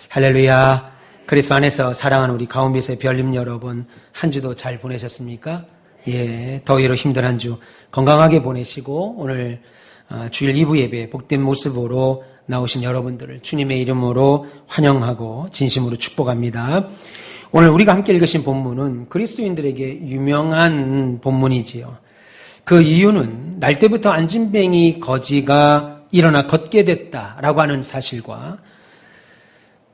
할렐루야. 그리스도 안에서 사랑하는 우리 가운데서의 별님 여러분, 한 주도 잘 보내셨습니까? 예, 더위로 힘든 한 주 건강하게 보내시고 오늘 주일 2부 예배 복된 모습으로 나오신 여러분들을 주님의 이름으로 환영하고 진심으로 축복합니다. 오늘 우리가 함께 읽으신 본문은 그리스도인들에게 유명한 본문이지요. 그 이유는 날 때부터 안진뱅이 거지가 일어나 걷게 됐다라고 하는 사실과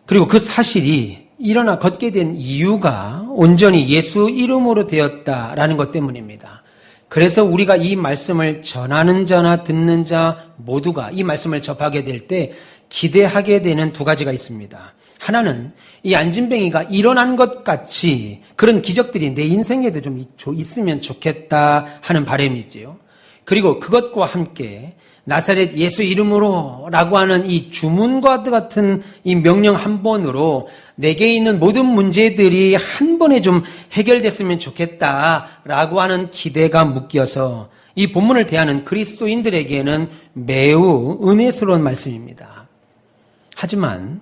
그리고 그 사실이 일어나 걷게 된 이유가 온전히 예수 이름으로 되었다라는 것 때문입니다. 그래서 우리가 이 말씀을 전하는 자나 듣는 자 모두가 이 말씀을 접하게 될 때 기대하게 되는 두 가지가 있습니다. 하나는 이 안진뱅이가 일어난 것 같이 그런 기적들이 내 인생에도 좀 있으면 좋겠다 하는 바람이지요. 그리고 그것과 함께 나사렛 예수 이름으로 라고 하는 이 주문과 같은 이 명령 한 번으로 내게 있는 모든 문제들이 한 번에 좀 해결됐으면 좋겠다라고 하는 기대가 묶여서 이 본문을 대하는 그리스도인들에게는 매우 은혜스러운 말씀입니다. 하지만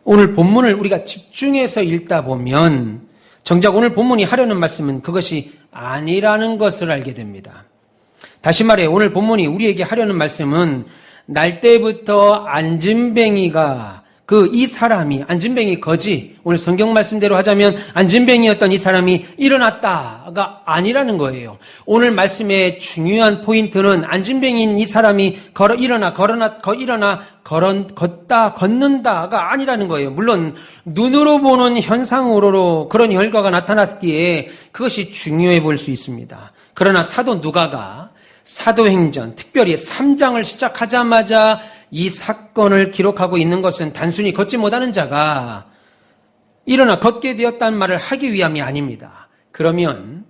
오늘 본문을 우리가 집중해서 읽다 보면 정작 오늘 본문이 하려는 말씀은 그것이 아니라는 것을 알게 됩니다. 다시 말해 오늘 본문이 우리에게 하려는 말씀은 날 때부터 안진뱅이가 이 사람이 안진뱅이 거지 오늘 성경 말씀대로 하자면 안진뱅이였던 이 사람이 일어났다가 아니라는 거예요. 오늘 말씀의 중요한 포인트는 안진뱅이인 이 사람이 걷다 걷는다가 아니라는 거예요. 물론 눈으로 보는 현상으로 그런 결과가 나타났기에 그것이 중요해 보일 수 있습니다. 그러나 사도 누가가 사도행전 특별히 3장을 시작하자마자 이 사건을 기록하고 있는 것은 단순히 걷지 못하는 자가 일어나 걷게 되었다는 말을 하기 위함이 아닙니다. 그러면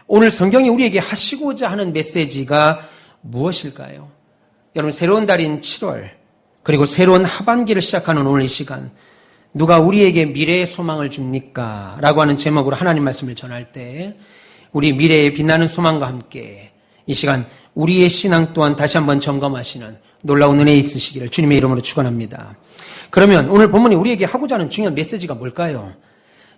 오늘 성경이 우리에게 하시고자 하는 메시지가 무엇일까요? 여러분 새로운 달인 7월 그리고 새로운 하반기를 시작하는 오늘 이 시간 누가 우리에게 미래의 소망을 줍니까? 라고 하는 제목으로 하나님 말씀을 전할 때 우리 미래에 빛나는 소망과 함께 이 시간 우리의 신앙 또한 다시 한번 점검하시는 놀라운 은혜 있으시기를 주님의 이름으로 축원합니다. 그러면 오늘 본문이 우리에게 하고자 하는 중요한 메시지가 뭘까요?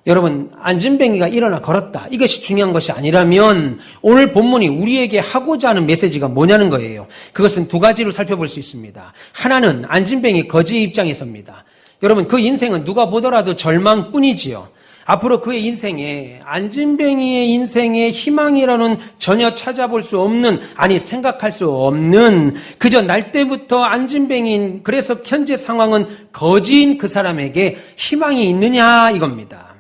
여러분 안진뱅이가 일어나 걸었다. 이것이 중요한 것이 아니라면 오늘 본문이 우리에게 하고자 하는 메시지가 뭐냐는 거예요. 그것은 두 가지로 살펴볼 수 있습니다. 하나는 안진뱅이 거지의 입장에서입니다. 여러분 그 인생은 누가 보더라도 절망뿐이지요. 앞으로 그의 인생에 안진뱅이의 인생의 희망이라는 전혀 찾아볼 수 없는 생각할 수 없는 그저 날 때부터 안진뱅이인 그래서 현재 상황은 거지인 그 사람에게 희망이 있느냐 이겁니다.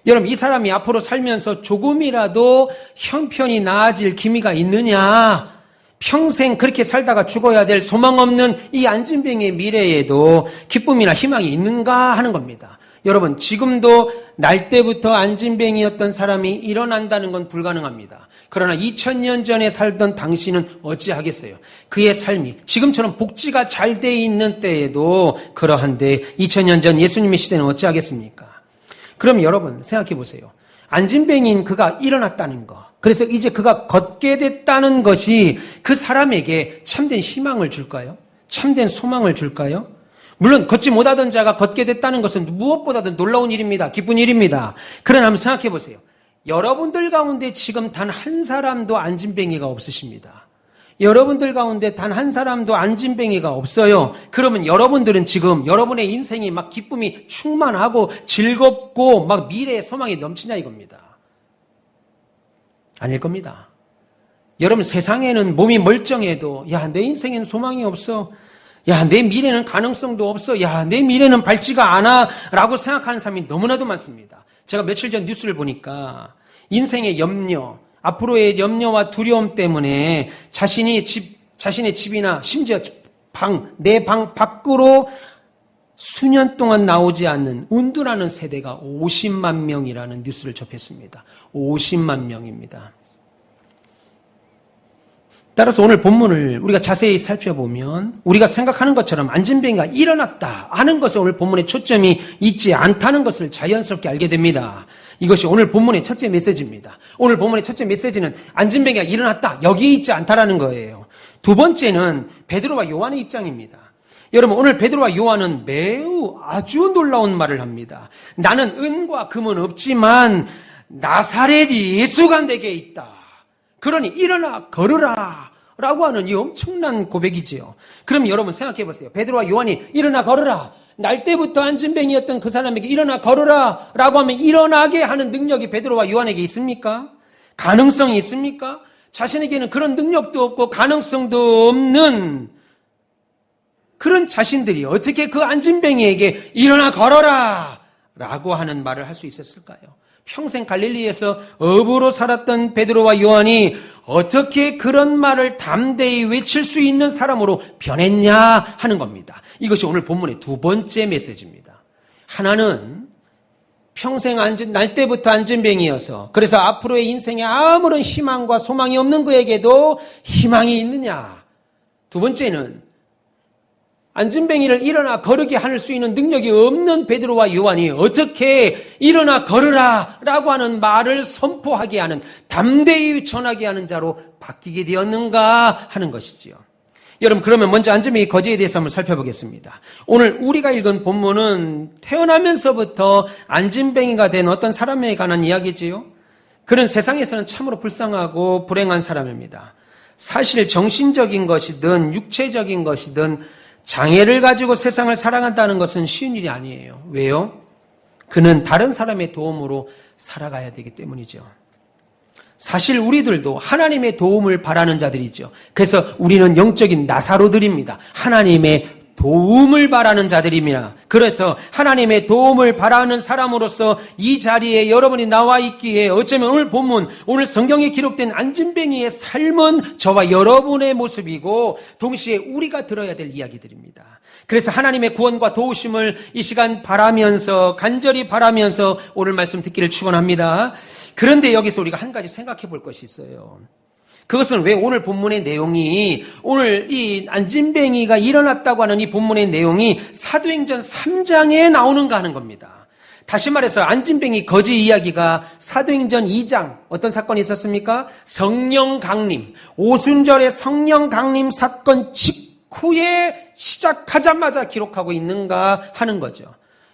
여러분 이 사람이 앞으로 살면서 조금이라도 형편이 나아질 기미가 있느냐 평생 그렇게 살다가 죽어야 될 소망 없는 이 안진뱅이의 미래에도 기쁨이나 희망이 있는가 하는 겁니다. 여러분 지금도 날 때부터 안진뱅이였던 사람이 일어난다는 건 불가능합니다. 그러나 2000년 전에 살던 당신은 어찌하겠어요? 그의 삶이 지금처럼 복지가 잘 돼 있는 때에도 그러한데 2000년 전 예수님의 시대는 어찌하겠습니까? 그럼 여러분 생각해 보세요. 안진뱅이인 그가 일어났다는 거 그래서 이제 그가 걷게 됐다는 것이 그 사람에게 참된 희망을 줄까요? 참된 소망을 줄까요? 물론 걷지 못하던 자가 걷게 됐다는 것은 무엇보다도 놀라운 일입니다. 기쁜 일입니다. 그러나 한번 생각해 보세요. 여러분들 가운데 지금 단 한 사람도 안진뱅이가 없으십니다. 여러분들 가운데 단 한 사람도 안진뱅이가 없어요. 그러면 여러분들은 지금 여러분의 인생이 막 기쁨이 충만하고 즐겁고 막 미래의 소망이 넘치냐 이겁니다. 아닐 겁니다. 여러분 세상에는 몸이 멀쩡해도 내 인생엔 소망이 없어. 내 미래는 가능성도 없어. 내 미래는 밝지가 않아. 라고 생각하는 사람이 너무나도 많습니다. 제가 며칠 전 뉴스를 보니까 인생의 염려, 앞으로의 염려와 두려움 때문에 자신의 집이나 심지어 내 방 밖으로 수년 동안 나오지 않는 운둔하는 세대가 50만 명이라는 뉴스를 접했습니다. 50만 명입니다. 따라서 오늘 본문을 우리가 자세히 살펴보면 우리가 생각하는 것처럼 안진뱅이가 일어났다 하는 것에 오늘 본문의 초점이 있지 않다는 것을 자연스럽게 알게 됩니다. 이것이 오늘 본문의 첫째 메시지입니다. 오늘 본문의 첫째 메시지는 안진뱅이가 일어났다 여기에 있지 않다라는 거예요. 두 번째는 베드로와 요한의 입장입니다. 여러분, 오늘 베드로와 요한은 매우 아주 놀라운 말을 합니다. 나는 은과 금은 없지만 나사렛 예수가 내게 있다. 그러니 일어나 걸으라 라고 하는 이 엄청난 고백이지요. 그럼 여러분 생각해 보세요. 베드로와 요한이 일어나 걸으라, 날 때부터 안진뱅이였던 그 사람에게 일어나 걸으라 라고 하면 일어나게 하는 능력이 베드로와 요한에게 있습니까? 가능성이 있습니까? 자신에게는 그런 능력도 없고 가능성도 없는 그런 자신들이 어떻게 그 안진뱅이에게 일어나 걸어라 라고 하는 말을 할 수 있었을까요? 평생 갈릴리에서 어부로 살았던 베드로와 요한이 어떻게 그런 말을 담대히 외칠 수 있는 사람으로 변했냐 하는 겁니다. 이것이 오늘 본문의 두 번째 메시지입니다. 하나는 평생 날 때부터 안진뱅이여서 그래서 앞으로의 인생에 아무런 희망과 소망이 없는 그에게도 희망이 있느냐. 두 번째는 안진뱅이를 일어나 걸으게 할 수 있는 능력이 없는 베드로와 요한이 어떻게 일어나 걸으라 라고 하는 말을 선포하게 하는, 담대히 전하게 하는 자로 바뀌게 되었는가 하는 것이지요. 여러분, 그러면 먼저 안진뱅이 거지에 대해서 한번 살펴보겠습니다. 오늘 우리가 읽은 본문은 태어나면서부터 안진뱅이가 된 어떤 사람에 관한 이야기지요. 그는 세상에서는 참으로 불쌍하고 불행한 사람입니다. 사실 정신적인 것이든 육체적인 것이든 장애를 가지고 세상을 살아간다는 것은 쉬운 일이 아니에요. 왜요? 그는 다른 사람의 도움으로 살아가야 되기 때문이죠. 사실 우리들도 하나님의 도움을 바라는 자들이죠. 그래서 우리는 영적인 나사로들입니다. 하나님의 도움을 바라는 자들입니다. 그래서 하나님의 도움을 바라는 사람으로서 이 자리에 여러분이 나와 있기에 어쩌면 오늘 본문, 오늘 성경에 기록된 안진뱅이의 삶은 저와 여러분의 모습이고 동시에 우리가 들어야 될 이야기들입니다. 그래서 하나님의 구원과 도우심을 이 시간 바라면서, 간절히 바라면서 오늘 말씀 듣기를 축원합니다. 그런데 여기서 우리가 한 가지 생각해 볼 것이 있어요. 그것은 왜 오늘 본문의 내용이, 오늘 이 안진뱅이가 일어났다고 하는 이 본문의 내용이 사도행전 3장에 나오는가 하는 겁니다. 다시 말해서 안진뱅이 거지 이야기가 사도행전 2장 어떤 사건이 있었습니까? 성령 강림, 오순절의 성령 강림 사건 직후에 시작하자마자 기록하고 있는가 하는 거죠.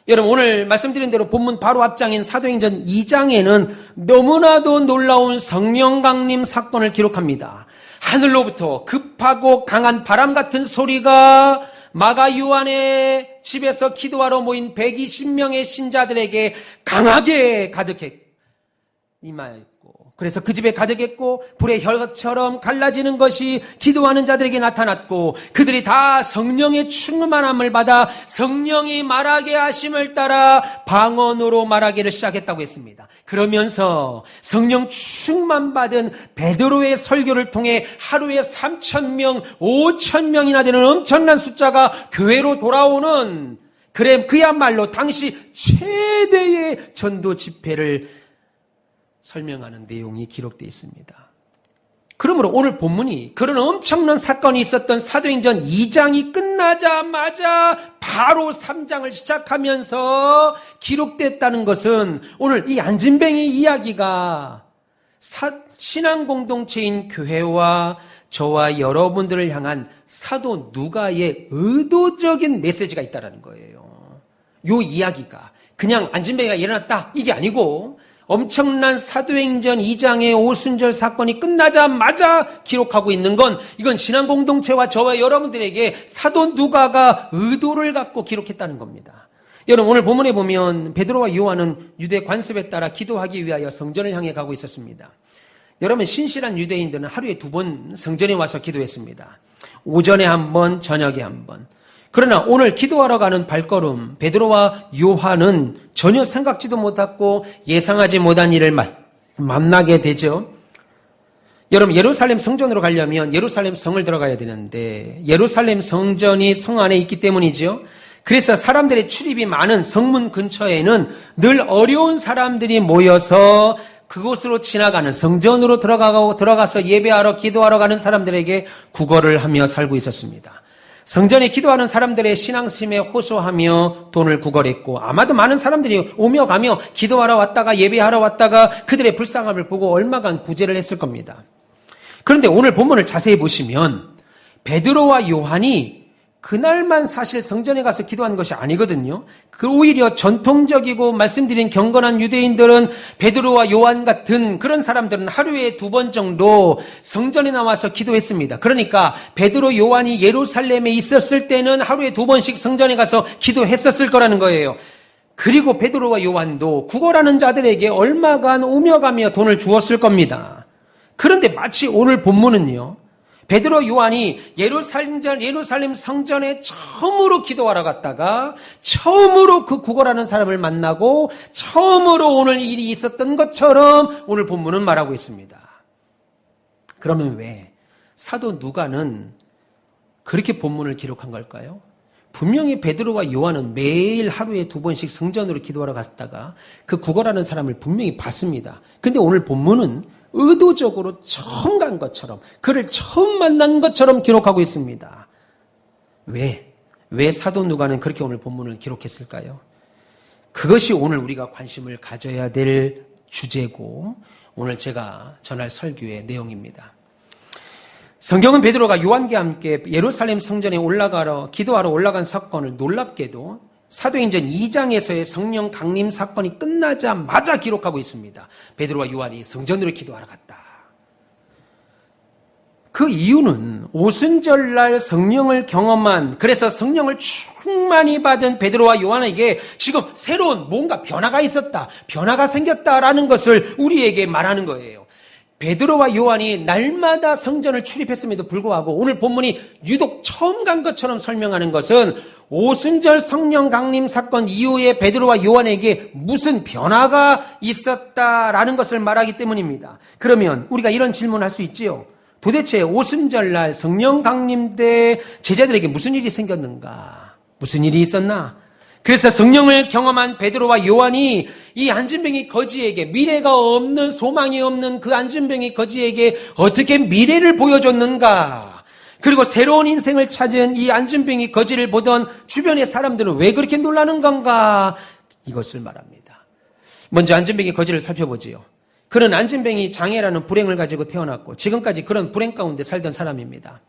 여러분, 오늘 말씀드린 대로 본문 바로 앞장인 사도행전 2장에는 너무나도 놀라운 성령 강림 사건을 기록합니다. 하늘로부터 급하고 강한 바람 같은 소리가 마가 요한의 집에서 기도하러 모인 120명의 신자들에게 강하게 임하였고, 그래서 그 집에 가득했고 불의 혈처럼 갈라지는 것이 기도하는 자들에게 나타났고, 그들이 다 성령의 충만함을 받아 성령이 말하게 하심을 따라 방언으로 말하기를 시작했다고 했습니다. 그러면서 성령 충만받은 베드로의 설교를 통해 하루에 3,000명, 5,000명이나 되는 엄청난 숫자가 교회로 돌아오는, 그야말로 당시 최대의 전도 집회를 설명하는 내용이 기록되어 있습니다. 그러므로 오늘 본문이 그런 엄청난 사건이 있었던 사도행전 2장이 끝나자마자 바로 3장을 시작하면서 기록됐다는 것은 오늘 이 안진뱅이 이야기가 신앙 공동체인 교회와 저와 여러분들을 향한 사도 누가의 의도적인 메시지가 있다는 거예요. 이 이야기가 그냥 안진뱅이가 일어났다 이게 아니고 엄청난 사도행전 2장의 오순절 사건이 끝나자마자 기록하고 있는 건, 이건 신앙 공동체와 저와 여러분들에게 사도 누가가 의도를 갖고 기록했다는 겁니다. 여러분, 오늘 본문에 보면 베드로와 요한은 유대 관습에 따라 기도하기 위하여 성전을 향해 가고 있었습니다. 여러분, 신실한 유대인들은 하루에 2번 성전에 와서 기도했습니다. 오전에 한 번, 저녁에 한 번. 그러나 오늘 기도하러 가는 발걸음, 베드로와 요한은 전혀 생각지도 못하고 예상하지 못한 일을 만나게 되죠. 여러분, 예루살렘 성전으로 가려면 예루살렘 성을 들어가야 되는데 예루살렘 성전이 성 안에 있기 때문이죠. 그래서 사람들의 출입이 많은 성문 근처에는 늘 어려운 사람들이 모여서 그곳으로 지나가는, 성전으로 들어가서 예배하러 기도하러 가는 사람들에게 구걸을 하며 살고 있었습니다. 성전에 기도하는 사람들의 신앙심에 호소하며 돈을 구걸했고, 아마도 많은 사람들이 오며 가며 기도하러 왔다가 예배하러 왔다가 그들의 불쌍함을 보고 얼마간 구제를 했을 겁니다. 그런데 오늘 본문을 자세히 보시면 베드로와 요한이 그날만 사실 성전에 가서 기도한 것이 아니거든요. 그 오히려 전통적이고 말씀드린 경건한 유대인들은 베드로와 요한 같은 그런 사람들은 하루에 2번 정도 성전에 나와서 기도했습니다. 그러니까 베드로, 요한이 예루살렘에 있었을 때는 하루에 2번씩 성전에 가서 기도했었을 거라는 거예요. 그리고 베드로와 요한도 구걸하는 자들에게 얼마간 오며 가며 돈을 주었을 겁니다. 그런데 마치 오늘 본문은요, 베드로, 요한이 예루살렘 성전에 처음으로 기도하러 갔다가 처음으로 그 구걸하는 사람을 만나고 처음으로 오늘 일이 있었던 것처럼 오늘 본문은 말하고 있습니다. 그러면 왜 사도 누가는 그렇게 본문을 기록한 걸까요? 분명히 베드로와 요한은 매일 하루에 2번씩 성전으로 기도하러 갔다가 그 구걸하는 사람을 분명히 봤습니다. 근데 오늘 본문은 의도적으로 처음 간 것처럼, 그를 처음 만난 것처럼 기록하고 있습니다. 왜 사도 누가는 그렇게 오늘 본문을 기록했을까요? 그것이 오늘 우리가 관심을 가져야 될 주제고 오늘 제가 전할 설교의 내용입니다. 성경은 베드로가 요한과 함께 예루살렘 성전에 기도하러 올라간 사건을 놀랍게도 사도행전 2장에서의 성령 강림 사건이 끝나자마자 기록하고 있습니다. 베드로와 요한이 성전으로 기도하러 갔다. 그 이유는 오순절날 성령을 경험한, 그래서 성령을 충만히 받은 베드로와 요한에게 지금 새로운 뭔가 변화가 있었다, 변화가 생겼다라는 것을 우리에게 말하는 거예요. 베드로와 요한이 날마다 성전을 출입했음에도 불구하고 오늘 본문이 유독 처음 간 것처럼 설명하는 것은 오순절 성령 강림 사건 이후에 베드로와 요한에게 무슨 변화가 있었다라는 것을 말하기 때문입니다. 그러면 우리가 이런 질문을 할 수 있지요. 도대체 오순절날 성령 강림 때 제자들에게 무슨 일이 생겼는가? 무슨 일이 있었나? 그래서 성령을 경험한 베드로와 요한이 이 안진뱅이 거지에게, 미래가 없는, 소망이 없는 그 안진뱅이 거지에게 어떻게 미래를 보여줬는가? 그리고 새로운 인생을 찾은 이 안진뱅이 거지를 보던 주변의 사람들은 왜 그렇게 놀라는 건가? 이것을 말합니다. 먼저 안진뱅이 거지를 살펴보지요. 그는 안진뱅이 장애라는 불행을 가지고 태어났고 지금까지 그런 불행 가운데 살던 사람입니다.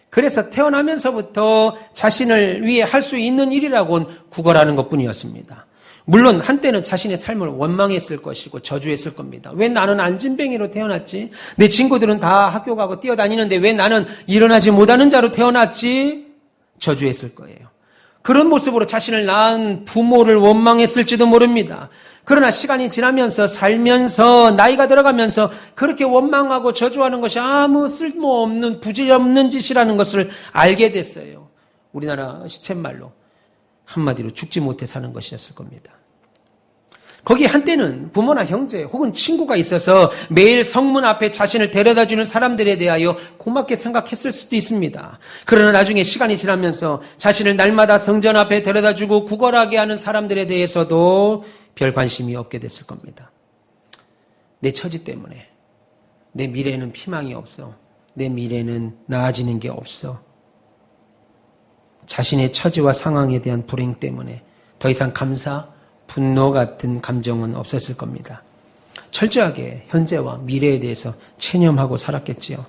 그래서 태어나면서부터 자신을 위해 할 수 있는 일이라고는 구걸하는 것뿐이었습니다. 물론 한때는 자신의 삶을 원망했을 것이고 저주했을 겁니다. 왜 나는 안진뱅이로 태어났지? 내 친구들은 다 학교 가고 뛰어다니는데 왜 나는 일어나지 못하는 자로 태어났지? 저주했을 거예요. 그런 모습으로 자신을 낳은 부모를 원망했을지도 모릅니다. 그러나 시간이 지나면서 살면서 나이가 들어가면서 그렇게 원망하고 저주하는 것이 아무 쓸모없는 부질없는 짓이라는 것을 알게 됐어요. 우리나라 시쳇말로 한마디로 죽지 못해 사는 것이었을 겁니다. 거기 한때는 부모나 형제 혹은 친구가 있어서 매일 성문 앞에 자신을 데려다주는 사람들에 대하여 고맙게 생각했을 수도 있습니다. 그러나 나중에 시간이 지나면서 자신을 날마다 성전 앞에 데려다주고 구걸하게 하는 사람들에 대해서도 별 관심이 없게 됐을 겁니다. 내 처지 때문에 내 미래에는 희망이 없어. 내 미래는 나아지는 게 없어. 자신의 처지와 상황에 대한 불행 때문에 더 이상 감사, 분노 같은 감정은 없었을 겁니다. 철저하게 현재와 미래에 대해서 체념하고 살았겠지요.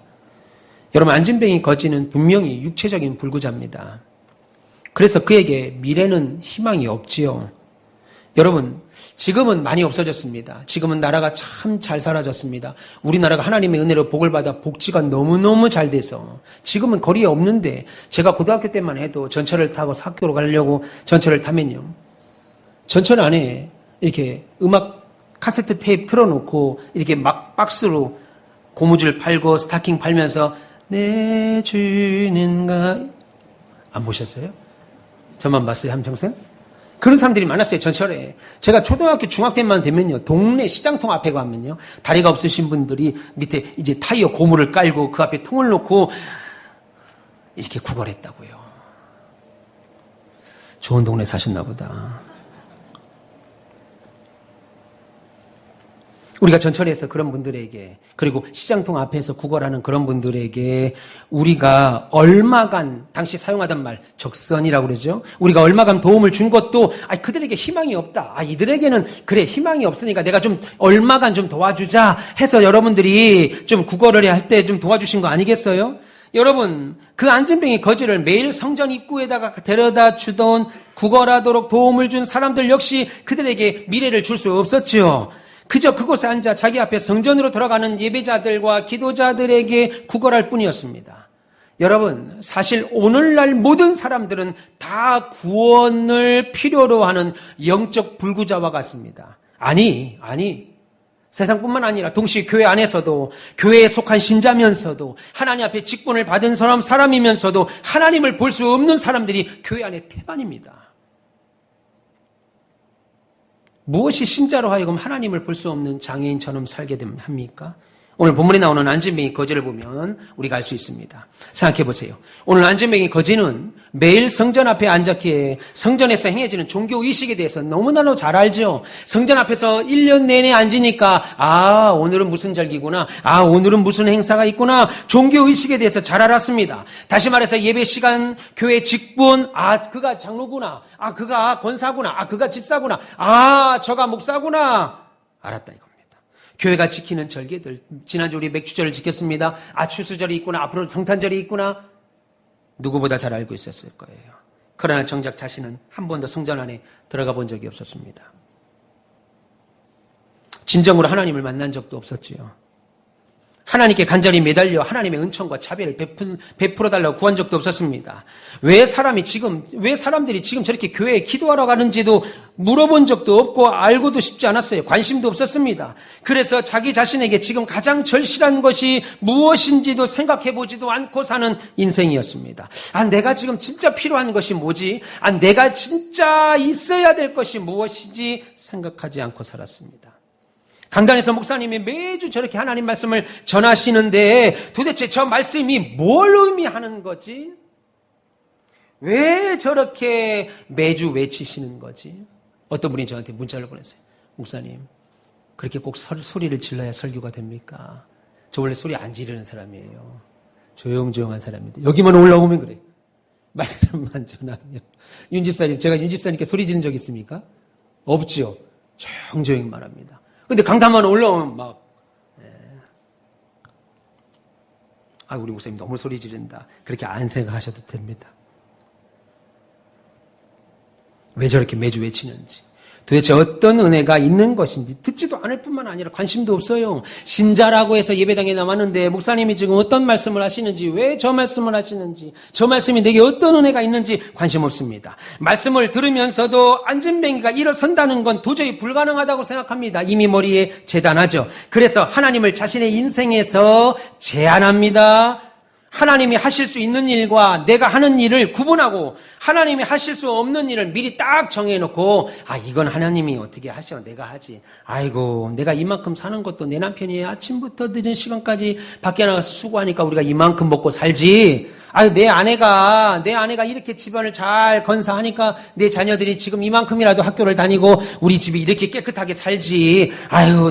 여러분, 안진뱅이 거지는 분명히 육체적인 불구자입니다. 그래서 그에게 미래는 희망이 없지요. 여러분, 지금은 많이 없어졌습니다. 지금은 나라가 참 잘 살아졌습니다. 우리나라가 하나님의 은혜로 복을 받아 복지가 너무너무 잘 돼서 지금은 거리에 없는데, 제가 고등학교 때만 해도 전철을 타고 학교로 가려고 전철을 타면요, 전철 안에 이렇게 음악 카세트 테이프 틀어놓고 이렇게 막 박스로 고무줄 팔고 스타킹 팔면서 내 주는가, 안 보셨어요? 저만 봤어요, 한평생? 그런 사람들이 많았어요, 전철에. 제가 초등학교, 중학교만 되면요, 동네 시장통 앞에 가면요, 다리가 없으신 분들이 밑에 이제 타이어 고무를 깔고 그 앞에 통을 놓고 이렇게 구걸했다고요. 좋은 동네 사셨나 보다. 우리가 전철에서 그런 분들에게, 그리고 시장통 앞에서 구걸하는 그런 분들에게 우리가 얼마간, 당시 사용하던 말 적선이라고 그러죠. 우리가 얼마간 도움을 준 것도 그들에게 희망이 없다. 이들에게는 그래 희망이 없으니까 내가 좀 얼마간 좀 도와주자 해서 여러분들이 좀 구걸을 할 때 좀 도와주신 거 아니겠어요? 여러분, 그 안진뱅이 거지를 매일 성전 입구에다가 데려다 주던 구걸하도록 도움을 준 사람들 역시 그들에게 미래를 줄 수 없었지요. 그저 그곳에 앉아 자기 앞에 성전으로 돌아가는 예배자들과 기도자들에게 구걸할 뿐이었습니다. 여러분, 사실 오늘날 모든 사람들은 다 구원을 필요로 하는 영적 불구자와 같습니다. 아니, 세상뿐만 아니라 동시에 교회 안에서도, 교회에 속한 신자면서도, 하나님 앞에 직분을 받은 사람이면서도 하나님을 볼 수 없는 사람들이 교회 안에 태반입니다. 무엇이 신자로 하여금 하나님을 볼 수 없는 장애인처럼 살게 합니까? 오늘 본문에 나오는 안진뱅이 거지를 보면 우리가 알 수 있습니다. 생각해 보세요. 오늘 안진뱅이 거지는 매일 성전 앞에 앉았기에 성전에서 행해지는 종교 의식에 대해서 너무나도 잘 알죠. 성전 앞에서 1년 내내 앉으니까 오늘은 무슨 절기구나, 오늘은 무슨 행사가 있구나, 종교 의식에 대해서 잘 알았습니다. 다시 말해서 예배 시간, 교회 직분, 그가 장로구나, 그가 권사구나, 그가 집사구나, 저가 목사구나, 알았다 이거. 교회가 지키는 절기들, 지난주 우리 맥주절을 지켰습니다. 추수절이 있구나, 앞으로 성탄절이 있구나, 누구보다 잘 알고 있었을 거예요. 그러나 정작 자신은 한 번도 성전 안에 들어가 본 적이 없었습니다. 진정으로 하나님을 만난 적도 없었지요. 하나님께 간절히 매달려 하나님의 은총과 자비를 베풀어달라고 구한 적도 없었습니다. 왜 사람들이 지금 저렇게 교회에 기도하러 가는지도 물어본 적도 없고 알고도 싶지 않았어요. 관심도 없었습니다. 그래서 자기 자신에게 지금 가장 절실한 것이 무엇인지도 생각해보지도 않고 사는 인생이었습니다. 내가 지금 진짜 필요한 것이 뭐지? 내가 진짜 있어야 될 것이 무엇이지? 생각하지 않고 살았습니다. 강단에서 목사님이 매주 저렇게 하나님 말씀을 전하시는데 도대체 저 말씀이 뭘 의미하는 거지? 왜 저렇게 매주 외치시는 거지? 어떤 분이 저한테 문자를 보냈어요. 목사님, 그렇게 꼭 소리를 질러야 설교가 됩니까? 저 원래 소리 안 지르는 사람이에요. 조용조용한 사람인데 여기만 올라오면 그래. 말씀만 전하면. 윤집사님, 제가 윤집사님께 소리 지른 적 있습니까? 없지요. 조용조용히 말합니다. 근데 강단만 올라오면 우리 목사님 너무 소리 지른다. 그렇게 안 생각하셔도 됩니다. 왜 저렇게 매주 외치는지, 도대체 어떤 은혜가 있는 것인지 듣지도 않을 뿐만 아니라 관심도 없어요. 신자라고 해서 예배당에 나왔는데 목사님이 지금 어떤 말씀을 하시는지, 왜 저 말씀을 하시는지, 저 말씀이 내게 어떤 은혜가 있는지 관심 없습니다. 말씀을 들으면서도 안진뱅이가 일어선다는 건 도저히 불가능하다고 생각합니다. 이미 머리에 재단하죠. 그래서 하나님을 자신의 인생에서 제한합니다. 하나님이 하실 수 있는 일과 내가 하는 일을 구분하고 하나님이 하실 수 없는 일을 미리 딱 정해놓고 이건 하나님이 어떻게 하셔, 내가 하지. 내가 이만큼 사는 것도 내 남편이 아침부터 늦은 시간까지 밖에 나가서 수고하니까 우리가 이만큼 먹고 살지. 내 아내가 이렇게 집안을 잘 건사하니까 내 자녀들이 지금 이만큼이라도 학교를 다니고 우리 집이 이렇게 깨끗하게 살지.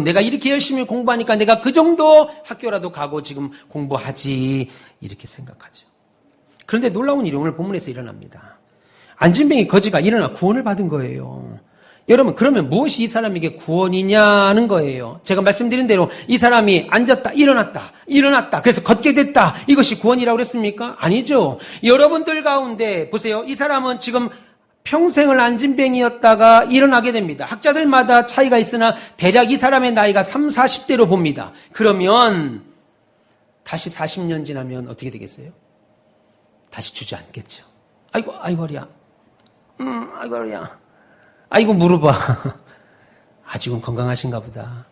내가 이렇게 열심히 공부하니까 내가 그 정도 학교라도 가고 지금 공부하지. 이렇게 생각하죠. 그런데 놀라운 일이 오늘 본문에서 일어납니다. 안진뱅이 거지가 일어나 구원을 받은 거예요. 여러분, 그러면 무엇이 이 사람에게 구원이냐는 거예요. 제가 말씀드린 대로 이 사람이 앉았다, 일어났다. 그래서 걷게 됐다. 이것이 구원이라고 그랬습니까? 아니죠. 여러분들 가운데 보세요. 이 사람은 지금 평생을 안진뱅이였다가 일어나게 됩니다. 학자들마다 차이가 있으나 대략 이 사람의 나이가 30, 40대로 봅니다. 그러면 다시 40년 지나면 어떻게 되겠어요? 다시 주저앉겠죠. 아이고 허리야. 아이고 허리야. 아이고 무릎아. 아직은 건강하신가 보다.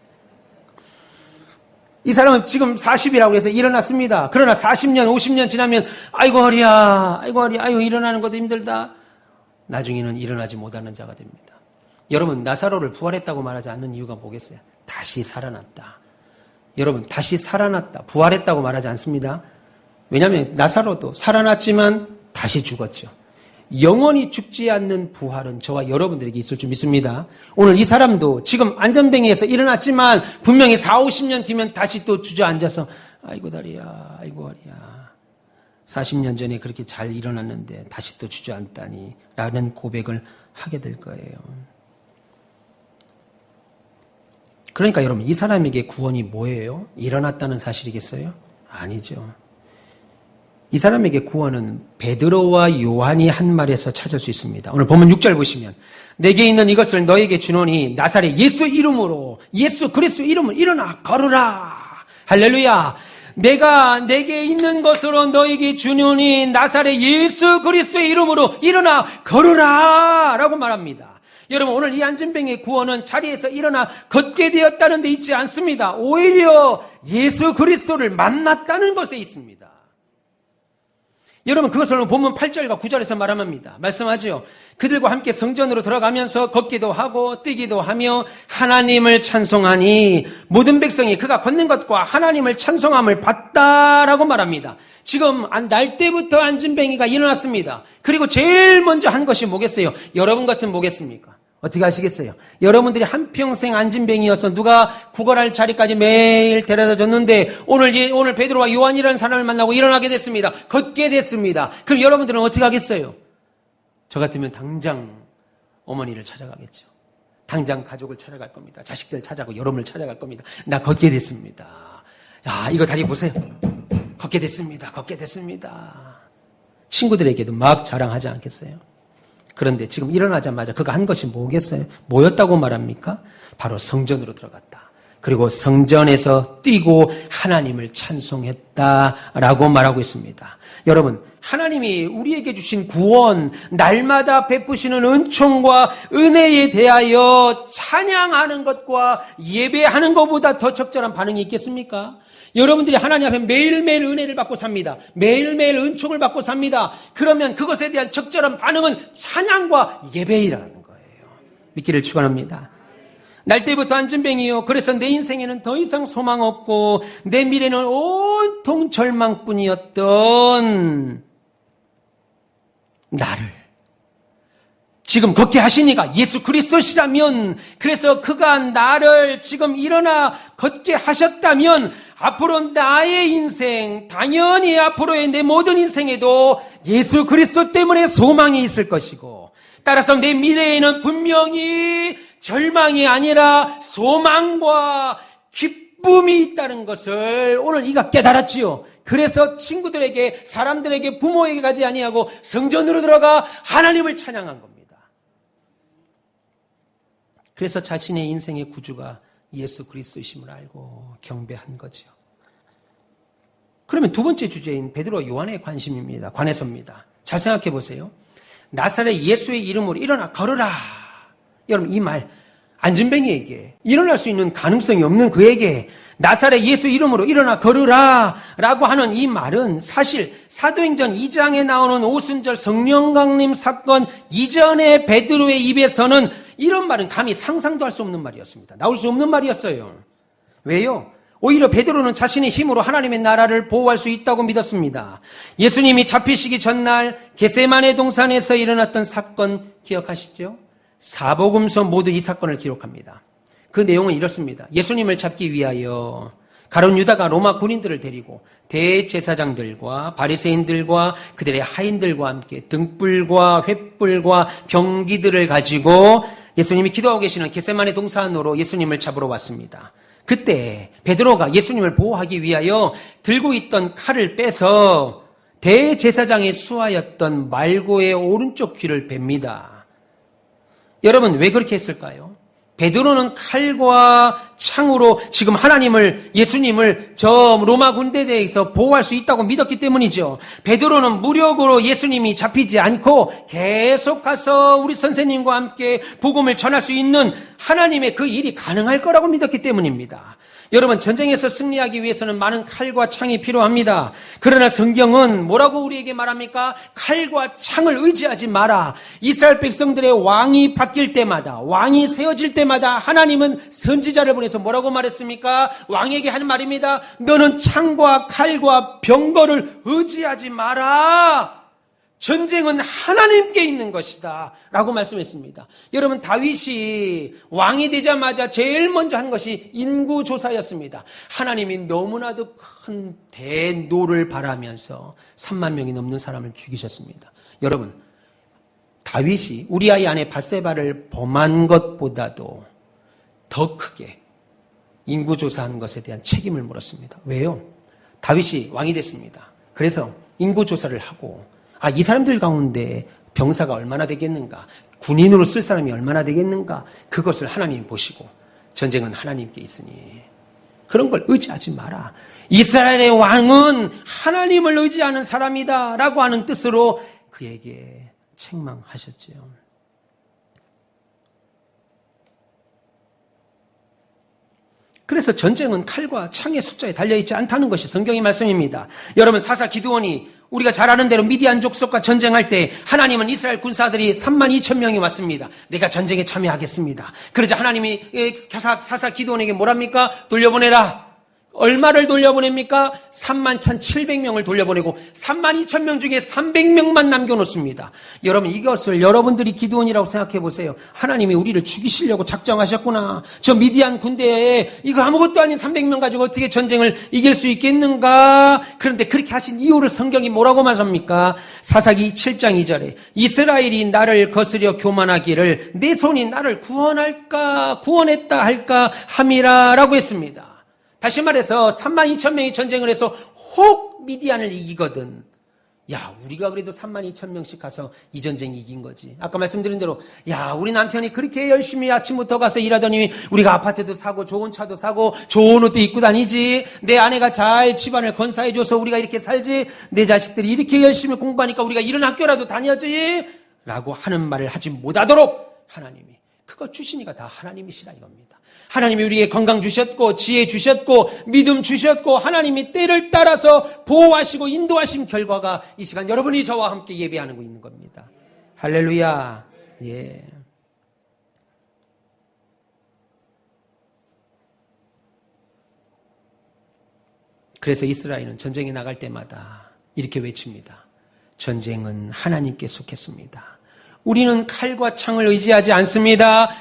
이 사람은 지금 40이라고 해서 일어났습니다. 그러나 40년, 50년 지나면 아이고 허리야. 아이고 일어나는 것도 힘들다. 나중에는 일어나지 못하는 자가 됩니다. 여러분, 나사로를 부활했다고 말하지 않는 이유가 뭐겠어요? 다시 살아났다. 여러분, 다시 살아났다, 부활했다고 말하지 않습니다. 왜냐하면 나사로도 살아났지만 다시 죽었죠. 영원히 죽지 않는 부활은 저와 여러분들에게 있을 줄 믿습니다. 오늘 이 사람도 지금 안전뱅이에서 일어났지만 분명히 40, 50년 뒤면 다시 또 주저앉아서 아이고 다리야, 아이고 허리야. 40년 전에 그렇게 잘 일어났는데 다시 또 주저앉다니 라는 고백을 하게 될 거예요. 그러니까 여러분, 이 사람에게 구원이 뭐예요? 일어났다는 사실이겠어요? 아니죠. 이 사람에게 구원은 베드로와 요한이 한 말에서 찾을 수 있습니다. 오늘 본문 6절 보시면 내게 있는 이것을 너에게 주노니 나사렛 예수 이름으로 예수 그리스도 이름으로 일어나 걸으라. 할렐루야. 내게 있는 것으로 너에게 주노니 나사렛 예수 그리스도의 이름으로 일어나 걸으라 라고 말합니다. 여러분 오늘 이 안진뱅이의 구원은 자리에서 일어나 걷게 되었다는 데 있지 않습니다. 오히려 예수 그리스도를 만났다는 것에 있습니다. 여러분 그것을 본문 8절과 9절에서 말합니다. 말씀하지요. 그들과 함께 성전으로 들어가면서 걷기도 하고 뛰기도 하며 하나님을 찬송하니 모든 백성이 그가 걷는 것과 하나님을 찬송함을 봤다라고 말합니다. 지금 날 때부터 안진뱅이가 일어났습니다. 그리고 제일 먼저 한 것이 뭐겠어요? 여러분 같으면 뭐겠습니까? 어떻게 하시겠어요? 여러분들이 한평생 안진뱅이여서 누가 구걸할 자리까지 매일 데려다 줬는데 오늘 베드로와 요한이라는 사람을 만나고 일어나게 됐습니다. 걷게 됐습니다. 그럼 여러분들은 어떻게 하겠어요? 저 같으면 당장 어머니를 찾아가겠죠. 당장 가족을 찾아갈 겁니다. 자식들 찾아가고 여러분을 찾아갈 겁니다. 나 걷게 됐습니다. 야, 이거 다리 보세요. 걷게 됐습니다. 걷게 됐습니다. 친구들에게도 막 자랑하지 않겠어요? 그런데 지금 일어나자마자 그가 한 것이 뭐겠어요? 뭐였다고 말합니까? 바로 성전으로 들어갔다. 그리고 성전에서 뛰고 하나님을 찬송했다라고 말하고 있습니다. 여러분, 하나님이 우리에게 주신 구원, 날마다 베푸시는 은총과 은혜에 대하여 찬양하는 것과 예배하는 것보다 더 적절한 반응이 있겠습니까? 여러분들이 하나님 앞에 매일매일 은혜를 받고 삽니다. 매일매일 은총을 받고 삽니다. 그러면 그것에 대한 적절한 반응은 찬양과 예배이라는 거예요. 믿기를 축원합니다. 날 때부터 안진뱅이요. 그래서 내 인생에는 더 이상 소망 없고 내 미래는 온통 절망뿐이었던 나를 지금 걷게 하시니까 예수 그리스도시라면, 그래서 그가 나를 지금 일어나 걷게 하셨다면 앞으로 나의 인생, 당연히 앞으로의 내 모든 인생에도 예수 그리스도 때문에 소망이 있을 것이고, 따라서 내 미래에는 분명히 절망이 아니라 소망과 기쁨이 있다는 것을 오늘 이가 깨달았지요. 그래서 친구들에게, 사람들에게, 부모에게 가지 아니하고 성전으로 들어가 하나님을 찬양한 겁니다. 그래서 자신의 인생의 구주가 예수 그리스도이심을 알고 경배한 거죠. 그러면 두 번째 주제인 베드로 요한의 관해서입니다. 잘 생각해 보세요. 나사렛 예수의 이름으로 일어나 걸으라. 여러분, 이 말 안진뱅이에게, 일어날 수 있는 가능성이 없는 그에게 나사렛 예수 이름으로 일어나 걸으라 라고 하는 이 말은 사실 사도행전 2장에 나오는 오순절 성령 강림 사건 이전의 베드로의 입에서는 이런 말은 감히 상상도 할 수 없는 말이었습니다. 나올 수 없는 말이었어요. 왜요? 오히려 베드로는 자신의 힘으로 하나님의 나라를 보호할 수 있다고 믿었습니다. 예수님이 잡히시기 전날 겟세마네 동산에서 일어났던 사건 기억하시죠? 사복음서 모두 이 사건을 기록합니다. 그 내용은 이렇습니다. 예수님을 잡기 위하여 가룟 유다가 로마 군인들을 데리고 대제사장들과 바리새인들과 그들의 하인들과 함께 등불과 횃불과 병기들을 가지고 예수님이 기도하고 계시는 겟세마네 동산으로 예수님을 잡으러 왔습니다. 그때 베드로가 예수님을 보호하기 위하여 들고 있던 칼을 빼서 대제사장의 수하였던 말고의 오른쪽 귀를 뺍니다. 여러분, 왜 그렇게 했을까요? 베드로는 칼과 창으로 지금 예수님을 저 로마 군대대에서 보호할 수 있다고 믿었기 때문이죠. 베드로는 무력으로 예수님이 잡히지 않고 계속 가서 우리 선생님과 함께 복음을 전할 수 있는 하나님의 그 일이 가능할 거라고 믿었기 때문입니다. 여러분, 전쟁에서 승리하기 위해서는 많은 칼과 창이 필요합니다. 그러나 성경은 뭐라고 우리에게 말합니까? 칼과 창을 의지하지 마라. 이스라엘 백성들의 왕이 바뀔 때마다, 왕이 세워질 때마다 하나님은 선지자를 보내서 뭐라고 말했습니까? 왕에게 하는 말입니다. 너는 창과 칼과 병거를 의지하지 마라. 전쟁은 하나님께 있는 것이다 라고 말씀했습니다. 여러분, 다윗이 왕이 되자마자 제일 먼저 한 것이 인구조사였습니다. 하나님이 너무나도 큰 대노를 바라면서 3만 명이 넘는 사람을 죽이셨습니다. 여러분, 다윗이 우리아의 아내 밧세바를 범한 것보다도 더 크게 인구조사한 것에 대한 책임을 물었습니다. 왜요? 다윗이 왕이 됐습니다. 그래서 인구조사를 하고 이 사람들 가운데 병사가 얼마나 되겠는가, 군인으로 쓸 사람이 얼마나 되겠는가, 그것을 하나님이 보시고 전쟁은 하나님께 있으니 그런 걸 의지하지 마라. 이스라엘의 왕은 하나님을 의지하는 사람이다 라고 하는 뜻으로 그에게 책망하셨지요. 그래서 전쟁은 칼과 창의 숫자에 달려있지 않다는 것이 성경의 말씀입니다. 여러분, 사사 기드온이 우리가 잘 아는 대로 미디안 족속과 전쟁할 때 하나님은 이스라엘 군사들이 32,000명이 왔습니다. 내가 전쟁에 참여하겠습니다. 그러자 하나님이 사사 기드온에게 뭐랍니까? 돌려보내라. 얼마를 돌려보냅니까? 31,700명을 돌려보내고 32,000명 중에 300명만 남겨놓습니다. 여러분, 이것을 여러분들이 기드온이라고 생각해 보세요. 하나님이 우리를 죽이시려고 작정하셨구나. 저 미디안 군대에 이거 아무것도 아닌 300명 가지고 어떻게 전쟁을 이길 수 있겠는가? 그런데 그렇게 하신 이유를 성경이 뭐라고 말합니까? 사사기 7장 2절에 이스라엘이 나를 거스려 교만하기를 내 손이 나를 구원했다 할까 함이라 라고 했습니다. 다시 말해서 32,000명이 전쟁을 해서 혹 미디안을 이기거든. 우리가 그래도 32,000명씩 가서 이 전쟁 이긴 거지. 아까 말씀드린 대로 우리 남편이 그렇게 열심히 아침부터 가서 일하더니 우리가 아파트도 사고 좋은 차도 사고 좋은 옷도 입고 다니지. 내 아내가 잘 집안을 건사해줘서 우리가 이렇게 살지. 내 자식들이 이렇게 열심히 공부하니까 우리가 이런 학교라도 다녀야지 라고 하는 말을 하지 못하도록 하나님이, 그거 주시니까 다 하나님이시라 이겁니다. 하나님이 우리에게 건강 주셨고 지혜 주셨고 믿음 주셨고 하나님이 때를 따라서 보호하시고 인도하신 결과가 이 시간 여러분이 저와 함께 예배하는 거 있는 겁니다. 할렐루야. 예. 그래서 이스라엘은 전쟁에 나갈 때마다 이렇게 외칩니다. 전쟁은 하나님께 속했습니다. 우리는 칼과 창을 의지하지 않습니다.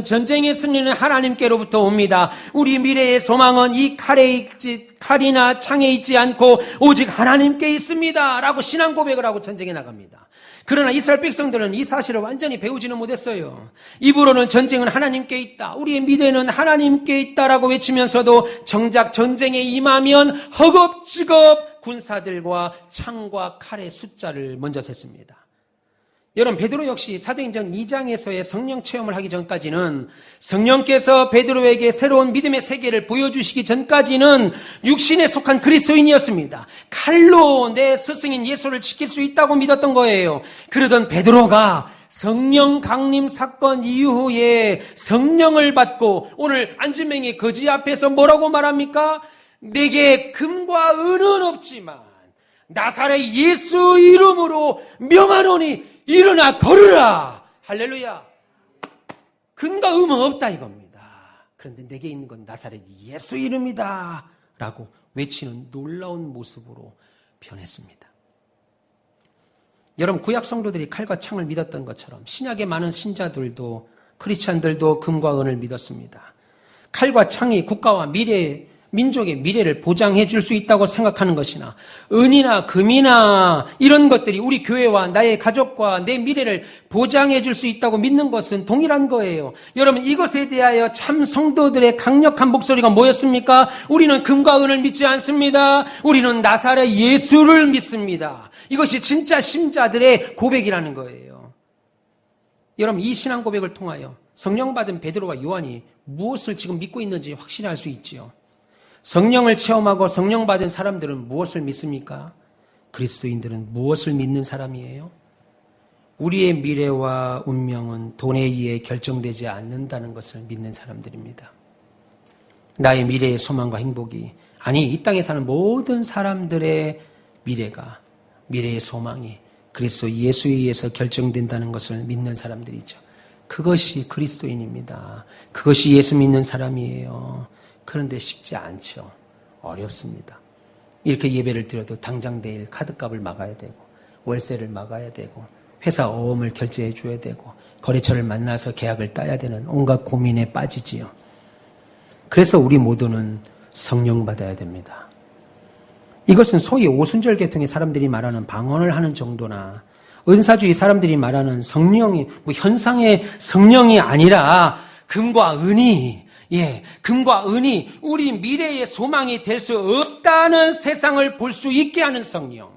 전쟁의 승리는 하나님께로부터 옵니다. 우리 미래의 소망은 이 칼이나 창에 있지 않고 오직 하나님께 있습니다 라고 신앙 고백을 하고 전쟁에 나갑니다. 그러나 이스라엘 백성들은 이 사실을 완전히 배우지는 못했어요. 입으로는 전쟁은 하나님께 있다, 우리의 미래는 하나님께 있다라고 외치면서도 정작 전쟁에 임하면 허겁지겁 군사들과 창과 칼의 숫자를 먼저 셌습니다. 여러분, 베드로 역시 사도행전 2장에서의 성령 체험을 하기 전까지는, 성령께서 베드로에게 새로운 믿음의 세계를 보여주시기 전까지는 육신에 속한 그리스도인이었습니다. 칼로 내 스승인 예수를 지킬 수 있다고 믿었던 거예요. 그러던 베드로가 성령 강림 사건 이후에 성령을 받고 오늘 안진맹이 거지 앞에서 뭐라고 말합니까? 내게 금과 은은 없지만 나사렛 예수 이름으로 명하노니 일어나 걸으라. 할렐루야. 근과 음은 없다 이겁니다. 그런데 내게 있는 건 나사렛 예수 이름이다 라고 외치는 놀라운 모습으로 변했습니다. 여러분, 구약 성도들이 칼과 창을 믿었던 것처럼 신약의 많은 신자들도, 크리스찬들도 금과 은을 믿었습니다. 칼과 창이 국가와 민족의 미래를 보장해 줄 수 있다고 생각하는 것이나, 은이나 금이나 이런 것들이 우리 교회와 나의 가족과 내 미래를 보장해 줄 수 있다고 믿는 것은 동일한 거예요. 여러분, 이것에 대하여 참 성도들의 강력한 목소리가 뭐였습니까? 우리는 금과 은을 믿지 않습니다. 우리는 나사렛 예수를 믿습니다. 이것이 진짜 신자들의 고백이라는 거예요. 여러분, 이 신앙 고백을 통하여 성령 받은 베드로와 요한이 무엇을 지금 믿고 있는지 확실히 알 수 있지요. 성령을 체험하고 성령 받은 사람들은 무엇을 믿습니까? 그리스도인들은 무엇을 믿는 사람이에요? 우리의 미래와 운명은 돈에 의해 결정되지 않는다는 것을 믿는 사람들입니다. 나의 미래의 소망과 행복이, 아니 이 땅에 사는 모든 사람들의 미래의 소망이 그리스도 예수에 의해서 결정된다는 것을 믿는 사람들이죠. 그것이 그리스도인입니다. 그것이 예수 믿는 사람이에요. 그런데 쉽지 않죠. 어렵습니다. 이렇게 예배를 드려도 당장 내일 카드값을 막아야 되고, 월세를 막아야 되고, 회사 어음을 결제해 줘야 되고, 거래처를 만나서 계약을 따야 되는 온갖 고민에 빠지지요. 그래서 우리 모두는 성령 받아야 됩니다. 이것은 소위 오순절 계통의 사람들이 말하는 방언을 하는 정도나 은사주의 사람들이 말하는 성령이, 현상의 성령이 아니라 금과 은이 우리 미래의 소망이 될 수 없다는 세상을 볼 수 있게 하는 성령.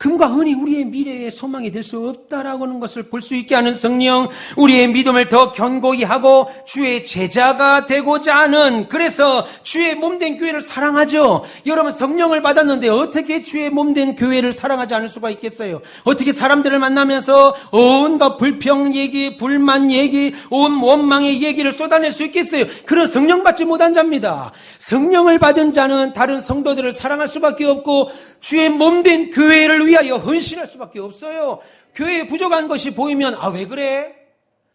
금과 은이 우리의 미래의 소망이 될 수 없다라고 하는 것을 볼 수 있게 하는 성령, 우리의 믿음을 더 견고히 하고 주의 제자가 되고자 하는, 그래서 주의 몸된 교회를 사랑하죠. 여러분, 성령을 받았는데 어떻게 주의 몸된 교회를 사랑하지 않을 수가 있겠어요? 어떻게 사람들을 만나면서 온갖 불평 얘기, 불만 얘기, 온 원망의 얘기를 쏟아낼 수 있겠어요? 그런 성령 받지 못한 자입니다. 성령을 받은 자는 다른 성도들을 사랑할 수밖에 없고 주의 몸된 교회를 위하여 헌신할 수밖에 없어요. 교회에 부족한 것이 보이면 왜 그래?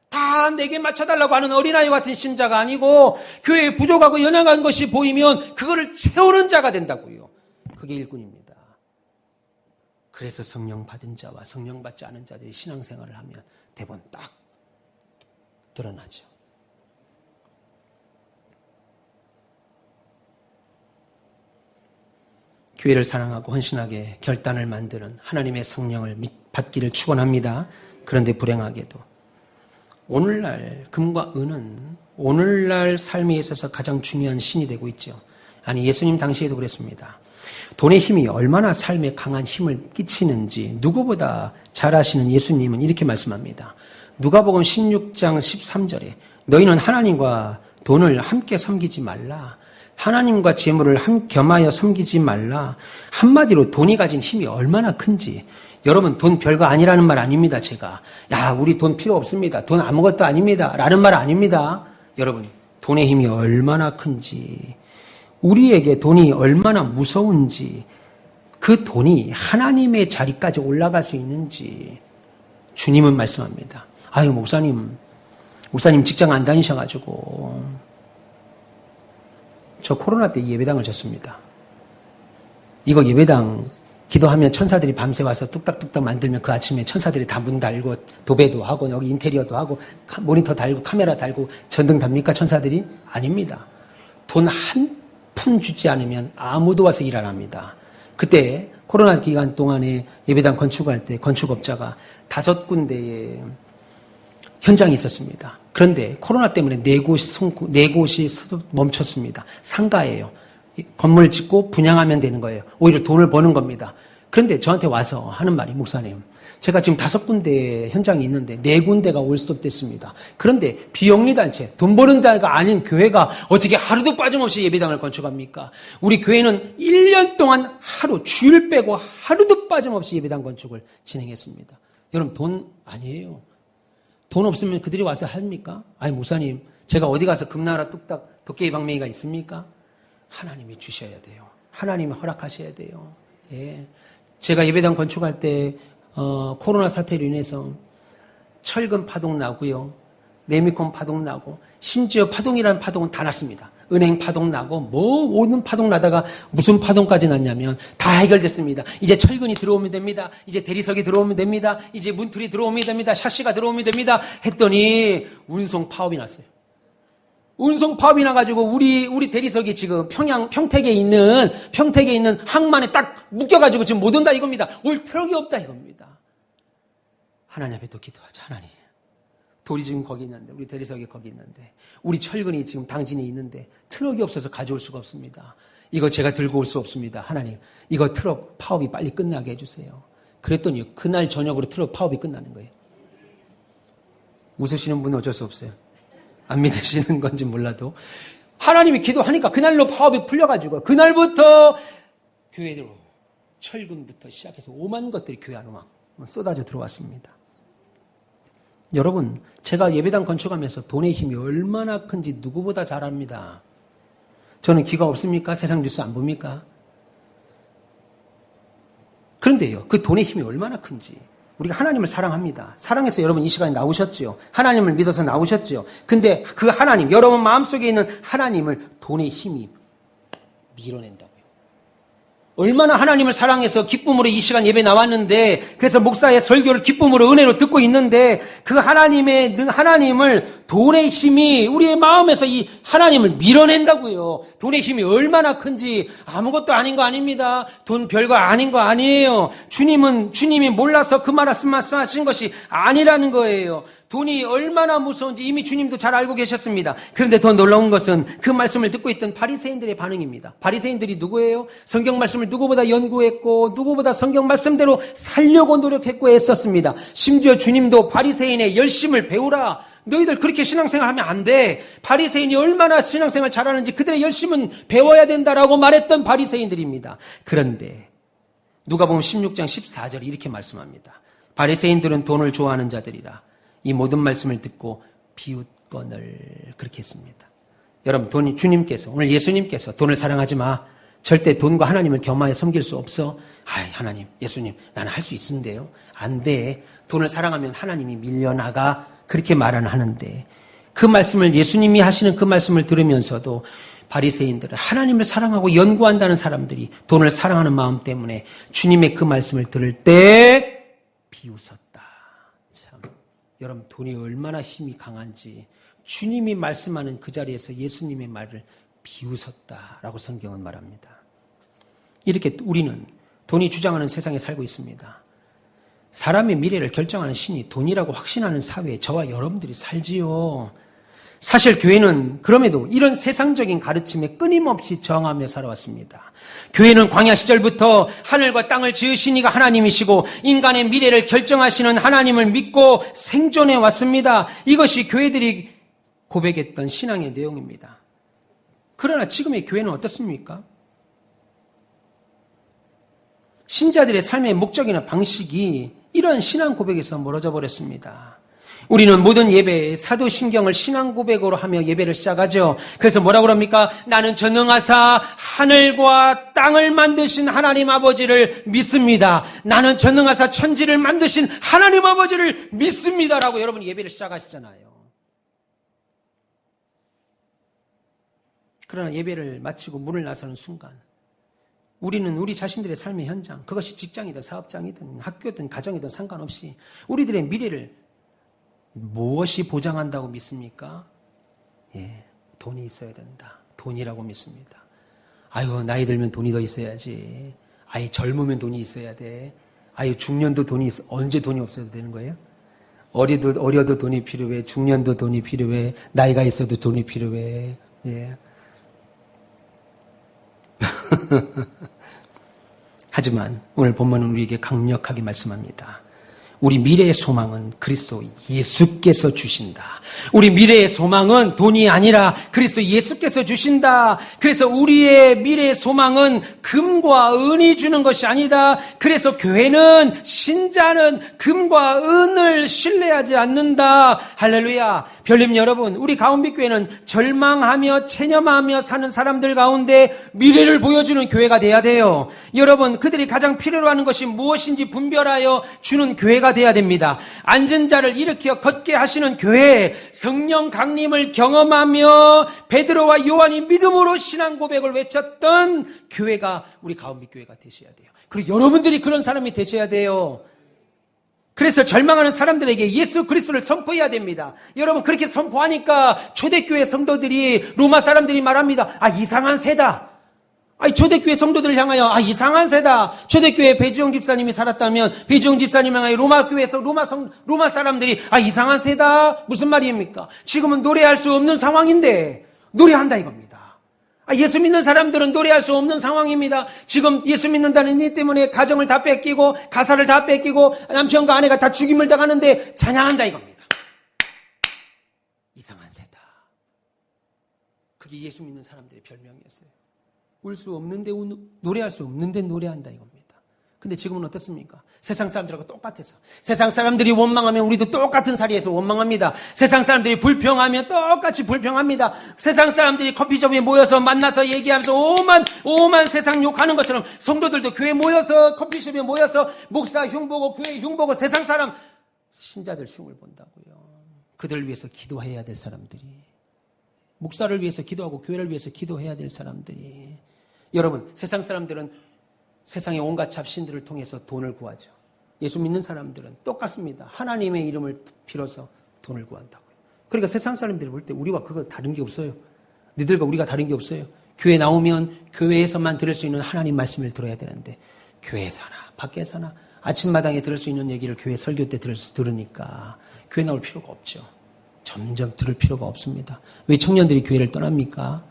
다 내게 맞춰달라고 하는 어린아이 같은 신자가 아니고 교회에 부족하고 연약한 것이 보이면 그거를 채우는 자가 된다고요. 그게 일꾼입니다. 그래서 성령 받은 자와 성령 받지 않은 자들이 신앙생활을 하면 대부분 딱 드러나죠. 교회를 사랑하고 헌신하게 결단을 만드는 하나님의 성령을 받기를 축원합니다. 그런데 불행하게도 오늘날 금과 은은 오늘날 삶에 있어서 가장 중요한 신이 되고 있죠. 아니, 예수님 당시에도 그랬습니다. 돈의 힘이 얼마나 삶에 강한 힘을 끼치는지 누구보다 잘 아시는 예수님은 이렇게 말씀합니다. 누가복음 16장 13절에 너희는 하나님과 돈을 함께 섬기지 말라. 하나님과 재물을 겸하여 섬기지 말라. 한마디로 돈이 가진 힘이 얼마나 큰지. 여러분, 돈 별거 아니라는 말 아닙니다. 제가 우리 돈 필요 없습니다. 돈 아무것도 아닙니다 라는 말 아닙니다. 여러분, 돈의 힘이 얼마나 큰지, 우리에게 돈이 얼마나 무서운지, 그 돈이 하나님의 자리까지 올라갈 수 있는지 주님은 말씀합니다. 목사님 직장 안 다니셔가지고 저 코로나 때 예배당을 졌습니다. 이거 예배당 기도하면 천사들이 밤새 와서 뚝딱뚝딱 만들면 그 아침에 천사들이 다 문 달고 도배도 하고 여기 인테리어도 하고 모니터 달고 카메라 달고 전등 답니까? 천사들이? 아닙니다. 돈 한 푼 주지 않으면 아무도 와서 일 안 합니다. 그때 코로나 기간 동안에 예배당 건축할 때 건축업자가 5군데에 현장이 있었습니다. 그런데 코로나 때문에 네 곳이 멈췄습니다. 상가예요. 건물 짓고 분양하면 되는 거예요. 오히려 돈을 버는 겁니다. 그런데 저한테 와서 하는 말이, 목사님, 제가 지금 5군데 현장이 있는데 4군데가 올 수 없댔습니다. 그런데 비영리단체, 돈 버는 자가 아닌 교회가 어떻게 하루도 빠짐없이 예배당을 건축합니까? 우리 교회는 1년 동안 주일 빼고 하루도 빠짐없이 예배당 건축을 진행했습니다. 여러분, 돈 아니에요. 돈 없으면 그들이 와서 합니까? 목사님, 제가 어디 가서 금나라 뚝딱 도깨비 방맹이가 있습니까? 하나님이 주셔야 돼요. 하나님이 허락하셔야 돼요. 예. 제가 예배당 건축할 때 코로나 사태로 인해서 철근 파동 나고요, 레미콘 파동 나고, 심지어 파동이라는 파동은 다 났습니다. 은행 파동 나고 모든 파동 나다가 무슨 파동까지 났냐면 다 해결됐습니다. 이제 철근이 들어오면 됩니다. 이제 대리석이 들어오면 됩니다. 이제 문틀이 들어오면 됩니다. 샤시가 들어오면 됩니다. 했더니 운송 파업이 났어요. 운송 파업이 나가지고 우리 대리석이 지금 평택에 있는 항만에 딱 묶여가지고 지금 못 온다 이겁니다. 올 트럭이 없다 이겁니다. 하나님 앞에 또 기도하자. 하나님, 돌이 지금 거기 있는데, 우리 대리석이 거기 있는데, 우리 철근이 지금 당진에 있는데 트럭이 없어서 가져올 수가 없습니다. 이거 제가 들고 올 수 없습니다. 하나님, 이거 트럭 파업이 빨리 끝나게 해주세요. 그랬더니 그날 저녁으로 트럭 파업이 끝나는 거예요. 웃으시는 분은 어쩔 수 없어요. 안 믿으시는 건지 몰라도 하나님이 기도하니까 그날로 파업이 풀려가지고 그날부터 교회로 철근부터 시작해서 5만 것들이 교회 안으로 막 쏟아져 들어왔습니다. 여러분, 제가 예배당 건축하면서 돈의 힘이 얼마나 큰지 누구보다 잘 압니다. 저는 귀가 없습니까? 세상 뉴스 안 봅니까? 그런데요, 그 돈의 힘이 얼마나 큰지, 우리가 하나님을 사랑합니다. 사랑해서 여러분 이 시간에 나오셨지요. 하나님을 믿어서 나오셨지요. 근데 그 하나님, 여러분 마음속에 있는 하나님을 돈의 힘이 밀어낸다고요. 얼마나 하나님을 사랑해서 기쁨으로 이 시간 예배 나왔는데, 그래서 목사의 설교를 기쁨으로 은혜로 듣고 있는데, 그 하나님을 돈의 힘이 우리의 마음에서 이 하나님을 밀어낸다고요. 돈의 힘이 얼마나 큰지 아무것도 아닌 거 아닙니다. 돈 별거 아닌 거 아니에요. 주님이 몰라서 그 말씀하신 것이 아니라는 거예요. 돈이 얼마나 무서운지 이미 주님도 잘 알고 계셨습니다. 그런데 더 놀라운 것은 그 말씀을 듣고 있던 바리새인들의 반응입니다. 바리새인들이 누구예요? 성경 말씀을 누구보다 연구했고 누구보다 성경 말씀대로 살려고 노력했고 애썼습니다. 심지어 주님도 바리새인의 열심을 배우라. 너희들 그렇게 신앙생활하면 안 돼. 바리새인이 얼마나 신앙생활 잘하는지 그들의 열심은 배워야 된다라고 말했던 바리새인들입니다. 그런데 누가복음 16장 14절에 이렇게 말씀합니다. 바리새인들은 돈을 좋아하는 자들이라 이 모든 말씀을 듣고 비웃건을 그렇게 했습니다. 여러분, 주님께서, 오늘 예수님께서 돈을 사랑하지 마. 절대 돈과 하나님을 겸하여 섬길 수 없어. 하나님, 예수님, 나는 할 수 있는데요. 안 돼. 돈을 사랑하면 하나님이 밀려나가. 그렇게 말은 하는데 그 말씀을 예수님이 하시는 그 말씀을 들으면서도 바리새인들은 하나님을 사랑하고 연구한다는 사람들이 돈을 사랑하는 마음 때문에 주님의 그 말씀을 들을 때 비웃었다. 참, 여러분 돈이 얼마나 힘이 강한지 주님이 말씀하는 그 자리에서 예수님의 말을 비웃었다라고 성경은 말합니다. 이렇게 우리는 돈이 주장하는 세상에 살고 있습니다. 사람의 미래를 결정하는 신이 돈이라고 확신하는 사회에 저와 여러분들이 살지요. 사실 교회는 그럼에도 이런 세상적인 가르침에 끊임없이 저항하며 살아왔습니다. 교회는 광야 시절부터 하늘과 땅을 지으신 이가 하나님이시고 인간의 미래를 결정하시는 하나님을 믿고 생존해 왔습니다. 이것이 교회들이 고백했던 신앙의 내용입니다. 그러나 지금의 교회는 어떻습니까? 신자들의 삶의 목적이나 방식이 이러한 신앙 고백에서 멀어져 버렸습니다. 우리는 모든 예배에 사도신경을 신앙 고백으로 하며 예배를 시작하죠. 그래서 뭐라고 그럽니까? 나는 전능하사 하늘과 땅을 만드신 하나님 아버지를 믿습니다. 나는 전능하사 천지를 만드신 하나님 아버지를 믿습니다라고 여러분이 예배를 시작하시잖아요. 그러나 예배를 마치고 문을 나서는 순간 우리는 우리 자신들의 삶의 현장, 그것이 직장이든 사업장이든 학교든 가정이든 상관없이 우리들의 미래를 무엇이 보장한다고 믿습니까? 돈이 있어야 된다. 돈이라고 믿습니다. 나이 들면 돈이 더 있어야지. 젊으면 돈이 있어야 돼. 중년도 돈이 있어. 언제 돈이 없어도 되는 거예요? 어려도 돈이 필요해. 중년도 돈이 필요해. 나이가 있어도 돈이 필요해. 하지만 오늘 본문은 우리에게 강력하게 말씀합니다. 우리 미래의 소망은 그리스도 예수께서 주신다. 우리 미래의 소망은 돈이 아니라 그리스도 예수께서 주신다. 그래서 우리의 미래의 소망은 금과 은이 주는 것이 아니다. 그래서 교회는, 신자는 금과 은을 신뢰하지 않는다. 할렐루야. 별님 여러분, 우리 가운비교회는 절망하며 체념하며 사는 사람들 가운데 미래를 보여주는 교회가 돼야 돼요. 여러분, 그들이 가장 필요로 하는 것이 무엇인지 분별하여 주는 교회가 돼야 됩니다. 앉은 자를 일으켜 걷게 하시는 교회, 성령 강림을 경험하며 베드로와 요한이 믿음으로 신앙 고백을 외쳤던 교회가 우리 가운비교회가 되셔야 돼요. 그리고 여러분들이 그런 사람이 되셔야 돼요. 그래서 절망하는 사람들에게 예수 그리스도를 선포해야 됩니다. 여러분, 그렇게 선포하니까 초대교회 성도들이, 로마 사람들이 말합니다. 이상한 새다. 초대교회 성도들을 향하여 이상한 새다. 초대교회 배지영 집사님이 살았다면 배지영 집사님을 향하여 로마교회에서 로마 사람들이 이상한 새다. 무슨 말입니까? 지금은 노래할 수 없는 상황인데 노래한다 이겁니다. 예수 믿는 사람들은 노래할 수 없는 상황입니다. 지금 예수 믿는다는 일 때문에 가정을 다 뺏기고 가사를 다 뺏기고 남편과 아내가 다 죽임을 당하는데 찬양한다 이겁니다. 이상한 새다. 그게 예수 믿는 사람들의 별명이었어요. 울 수 없는데 노래할 수 없는데 노래한다 이겁니다. 근데 지금은 어떻습니까? 세상 사람들하고 똑같아서, 세상 사람들이 원망하면 우리도 똑같은 자리에서 원망합니다. 세상 사람들이 불평하면 똑같이 불평합니다. 세상 사람들이 커피숍에 모여서 만나서 얘기하면서 오만 세상 욕하는 것처럼 성도들도 교회 모여서 커피숍에 모여서 목사 흉보고 교회 흉보고 세상 사람 신자들 흉을 본다고요. 그들을 위해서 기도해야 될 사람들이, 목사를 위해서 기도하고 교회를 위해서 기도해야 될 사람들이, 여러분, 세상 사람들은 세상의 온갖 잡신들을 통해서 돈을 구하죠. 예수 믿는 사람들은 똑같습니다. 하나님의 이름을 빌어서 돈을 구한다고요. 그러니까 세상 사람들이 볼 때 우리와 그거 다른 게 없어요. 너희들과 우리가 다른 게 없어요. 교회 나오면 교회에서만 들을 수 있는 하나님 말씀을 들어야 되는데 교회에서나 밖에서나 아침마당에 들을 수 있는 얘기를 교회 설교 때 들으니까 교회 나올 필요가 없죠. 점점 들을 필요가 없습니다. 왜 청년들이 교회를 떠납니까?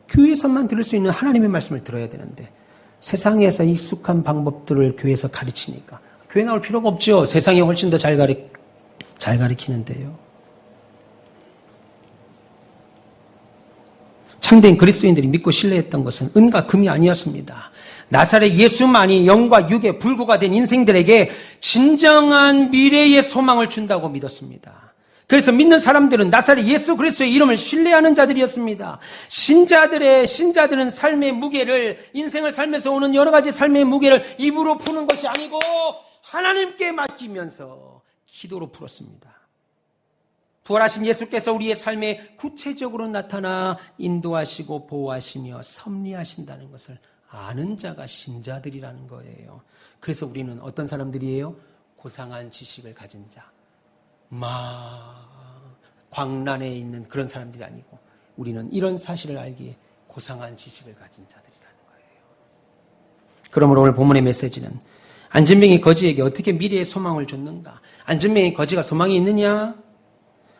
교회에서만 들을 수 있는 하나님의 말씀을 들어야 되는데 세상에서 익숙한 방법들을 교회에서 가르치니까 교회 나올 필요가 없죠. 세상이 훨씬 더 잘 가르치는데요. 참된 그리스도인들이 믿고 신뢰했던 것은 은과 금이 아니었습니다. 나사렛 예수만이 영과 육의 불구가 된 인생들에게 진정한 미래의 소망을 준다고 믿었습니다. 그래서 믿는 사람들은 나사렛 예수 그리스도의 이름을 신뢰하는 자들이었습니다. 신자들은 삶의 무게를, 인생을 살면서 오는 여러 가지 삶의 무게를 입으로 푸는 것이 아니고 하나님께 맡기면서 기도로 풀었습니다. 부활하신 예수께서 우리의 삶에 구체적으로 나타나 인도하시고 보호하시며 섭리하신다는 것을 아는 자가 신자들이라는 거예요. 그래서 우리는 어떤 사람들이에요? 고상한 지식을 가진 자. 광란에 있는 그런 사람들이 아니고 우리는 이런 사실을 알기에 고상한 지식을 가진 자들이라는 거예요. 그러므로 오늘 본문의 메시지는 안진뱅이 거지에게 어떻게 미래의 소망을 줬는가? 안진뱅이 거지가 소망이 있느냐?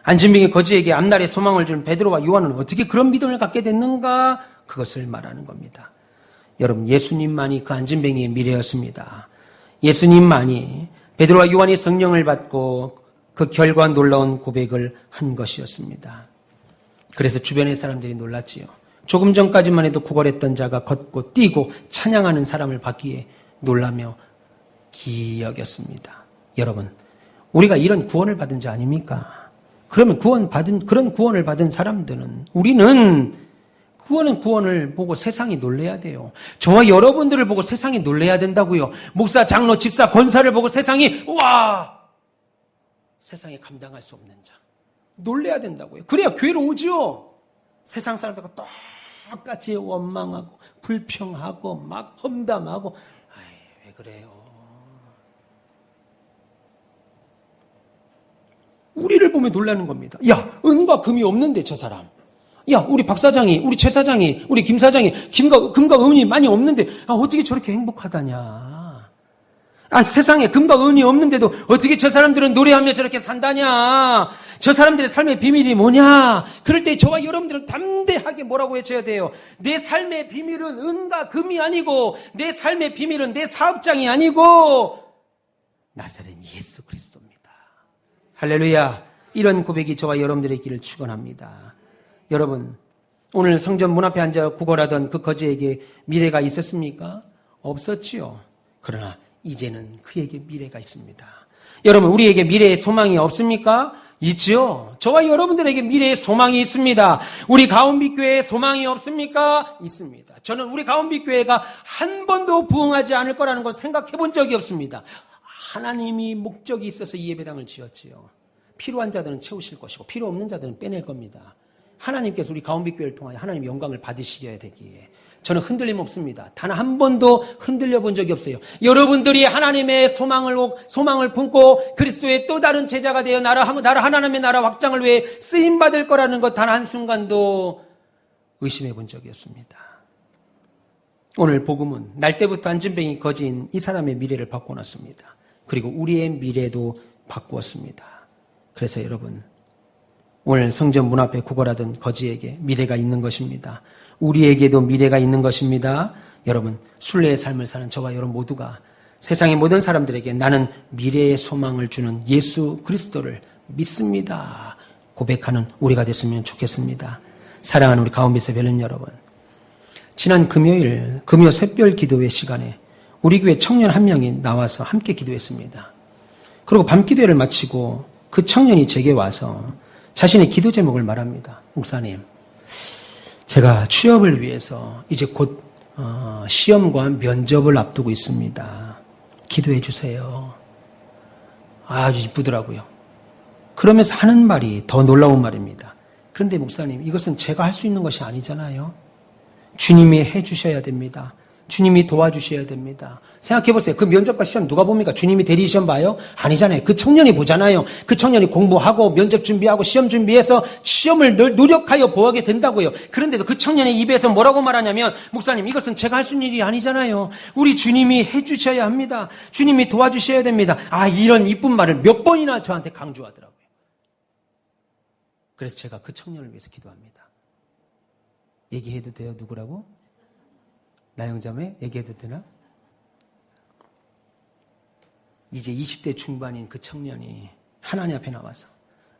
안진뱅이 거지에게 앞날의 소망을 준 베드로와 요한은 어떻게 그런 믿음을 갖게 됐는가? 그것을 말하는 겁니다. 여러분, 예수님만이 그 안진뱅이의 미래였습니다. 예수님만이 베드로와 요한이 성령을 받고 그 결과 놀라운 고백을 한 것이었습니다. 그래서 주변의 사람들이 놀랐지요. 조금 전까지만 해도 구걸했던 자가 걷고 뛰고 찬양하는 사람을 받기에 놀라며 기여겼습니다. 여러분, 우리가 이런 구원을 받은 자 아닙니까? 그러면 그런 구원을 받은 사람들은 구원을 보고 세상이 놀래야 돼요. 저와 여러분들을 보고 세상이 놀래야 된다고요. 목사, 장로, 집사, 권사를 보고 세상이 세상에 감당할 수 없는 자. 놀래야 된다고요. 그래야 교회로 오지요. 세상 사람들과 똑같이 원망하고 불평하고 막 험담하고 왜 그래요? 우리를 보면 놀라는 겁니다. 야, 은과 금이 없는데 저 사람. 야, 우리 박 사장이, 우리 최 사장이, 우리 김 사장이 금과 은이 많이 없는데 어떻게 저렇게 행복하다냐. 세상에 금과 은이 없는데도 어떻게 저 사람들은 노래하며 저렇게 산다냐. 저 사람들의 삶의 비밀이 뭐냐. 그럴 때 저와 여러분들은 담대하게 뭐라고 외쳐야 돼요. 내 삶의 비밀은 은과 금이 아니고 내 삶의 비밀은 내 사업장이 아니고 나사렛 예수 그리스도입니다. 할렐루야. 이런 고백이 저와 여러분들의 길을 축원합니다. 여러분, 오늘 성전 문 앞에 앉아 구걸하던 그 거지에게 미래가 있었습니까? 없었지요. 그러나 이제는 그에게 미래가 있습니다. 여러분, 우리에게 미래의 소망이 없습니까? 있지요. 저와 여러분들에게 미래의 소망이 있습니다. 우리 가온빛교회에 소망이 없습니까? 있습니다. 저는 우리 가온빛교회가 한 번도 부흥하지 않을 거라는 걸 생각해 본 적이 없습니다. 하나님이 목적이 있어서 이 예배당을 지었지요. 필요한 자들은 채우실 것이고 필요 없는 자들은 빼낼 겁니다. 하나님께서 우리 가온빛교회를 통하여 하나님 영광을 받으시려야 되기에 저는 흔들림 없습니다. 단 한 번도 흔들려 본 적이 없어요. 여러분들이 하나님의 소망을 품고 그리스도의 또 다른 제자가 되어 하나님의 나라 확장을 위해 쓰임받을 거라는 것 단 한순간도 의심해 본 적이 없습니다. 오늘 복음은 날 때부터 안진뱅이 거지인 이 사람의 미래를 바꿔놨습니다. 그리고 우리의 미래도 바꾸었습니다. 그래서 여러분, 오늘 성전 문 앞에 구걸하던 거지에게 미래가 있는 것입니다. 우리에게도 미래가 있는 것입니다. 여러분, 순례의 삶을 사는 저와 여러분 모두가 세상의 모든 사람들에게 나는 미래의 소망을 주는 예수 그리스도를 믿습니다. 고백하는 우리가 됐으면 좋겠습니다. 사랑하는 우리 가온빛의 벨름 여러분, 지난 금요 샛별 기도회 시간에 우리 교회 청년 한 명이 나와서 함께 기도했습니다. 그리고 밤기도회를 마치고 그 청년이 제게 와서 자신의 기도 제목을 말합니다. 목사님, 제가 취업을 위해서 이제 곧 시험과 면접을 앞두고 있습니다. 기도해 주세요. 아주 이쁘더라고요. 그러면서 하는 말이 더 놀라운 말입니다. 그런데 목사님, 이것은 제가 할 수 있는 것이 아니잖아요. 주님이 해 주셔야 됩니다. 주님이 도와주셔야 됩니다. 생각해보세요. 그 면접과 시험 누가 봅니까? 주님이 대리 시험 봐요? 아니잖아요. 그 청년이 보잖아요. 그 청년이 공부하고 면접 준비하고 시험 준비해서 시험을 노력하여 보하게 된다고요. 그런데도 그 청년의 입에서 뭐라고 말하냐면, 목사님, 이것은 제가 할 수 있는 일이 아니잖아요. 우리 주님이 해주셔야 합니다. 주님이 도와주셔야 됩니다. 이런 이쁜 말을 몇 번이나 저한테 강조하더라고요. 그래서 제가 그 청년을 위해서 기도합니다. 얘기해도 돼요? 누구라고? 나영자매? 얘기해도 되나? 이제 20대 중반인 그 청년이 하나님 앞에 나와서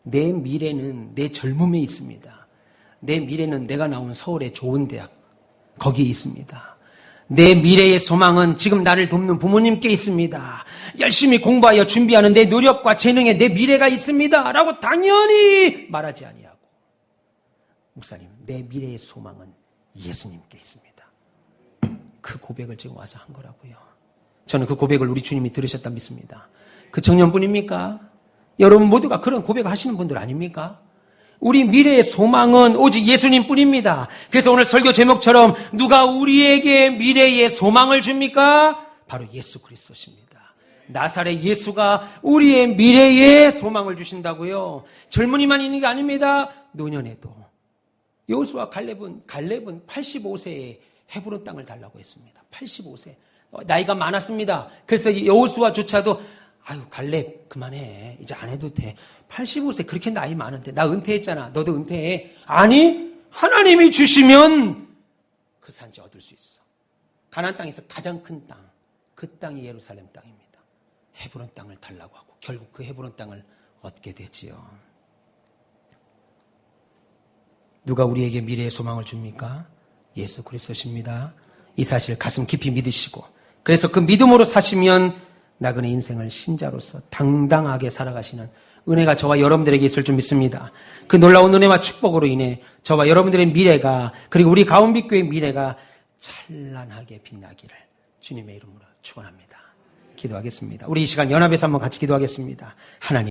내 미래는 내 젊음에 있습니다. 내 미래는 내가 나온 서울의 좋은 대학 거기에 있습니다. 내 미래의 소망은 지금 나를 돕는 부모님께 있습니다. 열심히 공부하여 준비하는 내 노력과 재능에 내 미래가 있습니다. 라고 당연히 말하지 아니하고, 목사님, 내 미래의 소망은 예수님께 있습니다. 그 고백을 지금 와서 한 거라고요. 저는 그 고백을 우리 주님이 들으셨다 믿습니다. 그 청년뿐입니까? 여러분 모두가 그런 고백을 하시는 분들 아닙니까? 우리 미래의 소망은 오직 예수님뿐입니다. 그래서 오늘 설교 제목처럼 누가 우리에게 미래의 소망을 줍니까? 바로 예수 그리스도십니다. 나사렛 예수가 우리의 미래의 소망을 주신다고요. 젊은이만 있는 게 아닙니다. 노년에도 여호수아 갈렙은 85세에 헤브론 땅을 달라고 했습니다. 85세. 나이가 많았습니다. 그래서 여호수아조차도 아유 갈렙 그만해. 이제 안 해도 돼. 85세 그렇게 나이 많은데 나 은퇴했잖아. 너도 은퇴해. 아니 하나님이 주시면 그 산지 얻을 수 있어. 가나안 땅에서 가장 큰 땅. 그 땅이 예루살렘 땅입니다. 헤브론 땅을 달라고 하고 결국 그 헤브론 땅을 얻게 되지요. 누가 우리에게 미래의 소망을 줍니까? 예수 그리스도십니다. 이 사실 가슴 깊이 믿으시고 그래서 그 믿음으로 사시면 나그네 인생을 신자로서 당당하게 살아가시는 은혜가 저와 여러분들에게 있을 줄 믿습니다. 그 놀라운 은혜와 축복으로 인해 저와 여러분들의 미래가 그리고 우리 가운빛교회의 미래가 찬란하게 빛나기를 주님의 이름으로 축원합니다. 기도하겠습니다. 우리 이 시간 연합에서 한번 같이 기도하겠습니다. 하나님